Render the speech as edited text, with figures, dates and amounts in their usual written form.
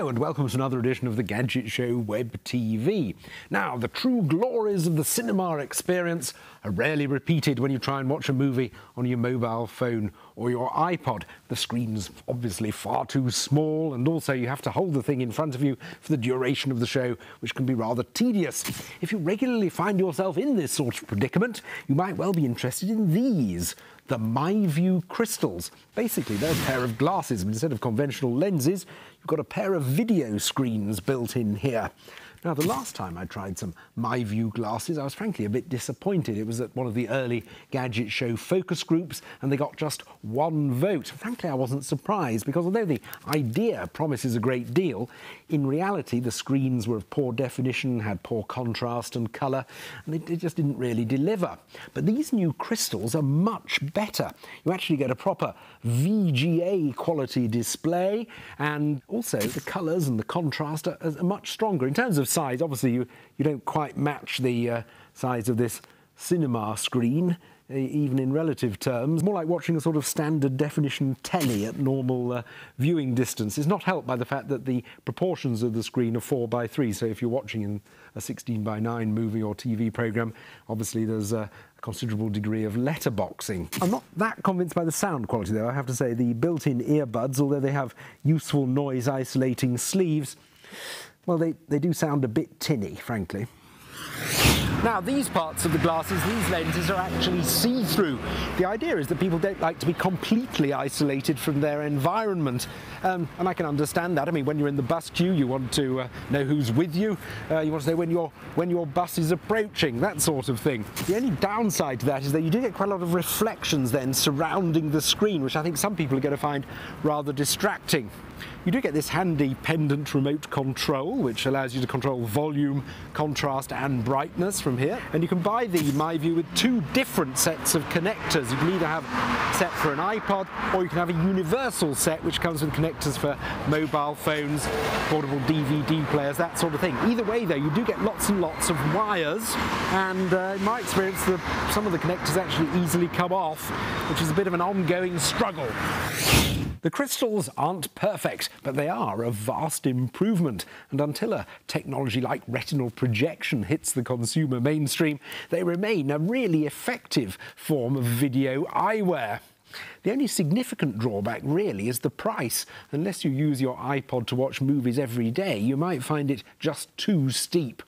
Hello and welcome to another edition of the Gadget Show Web TV. Now, the true glories of the cinema experience are rarely repeated when you try and watch a movie on your mobile phone or your iPod. The screen's obviously far too small, and also you have to hold the thing in front of you for the duration of the show, which can be rather tedious. If you regularly find yourself in this sort of predicament, you might well be interested in these, the MyVu Crystals. Basically, they're a pair of glasses, but instead of conventional lenses, you've got a pair of video screens built in here. Now, the last time I tried some MyVu glasses, I was frankly a bit disappointed. It was at one of the early Gadget Show focus groups, and they got just one vote. Frankly, I wasn't surprised, because although the idea promises a great deal, in reality, the screens were of poor definition, had poor contrast and colour, and they just didn't really deliver. But these new crystals are much better. You actually get a proper VGA quality display, and also the colours and the contrast are much stronger. In terms of size, obviously you don't quite match the size of this cinema screen, even in relative terms. More like watching a sort of standard definition telly at normal viewing distance. It's not helped by the fact that the proportions of the screen are 4:3, so if you're watching in a 16:9 movie or TV programme, obviously there's a considerable degree of letterboxing. I'm not that convinced by the sound quality, though, I have to say. The built-in earbuds, although they have useful noise-isolating sleeves, well, they do sound a bit tinny, frankly. Now, these parts of the glasses, these lenses, are actually see-through. The idea is that people don't like to be completely isolated from their environment, and I can understand that. I mean, when you're in the bus queue, you want to know who's with you. You want to know when your bus is approaching, that sort of thing. The only downside to that is that you do get quite a lot of reflections then surrounding the screen, which I think some people are going to find rather distracting. You do get this handy pendant remote control, which allows you to control volume, contrast and brightness from here. And you can buy the MyVu with two different sets of connectors. You can either have a set for an iPod, or you can have a universal set which comes with connectors for mobile phones, portable DVD players, that sort of thing. Either way, though, you do get lots and lots of wires, and in my experience, some of the connectors actually easily come off, which is a bit of an ongoing struggle. The crystals aren't perfect, but they are a vast improvement, and until a technology like retinal projection hits the consumer mainstream, they remain a really effective form of video eyewear. The only significant drawback, really, is the price. Unless you use your iPod to watch movies every day, you might find it just too steep.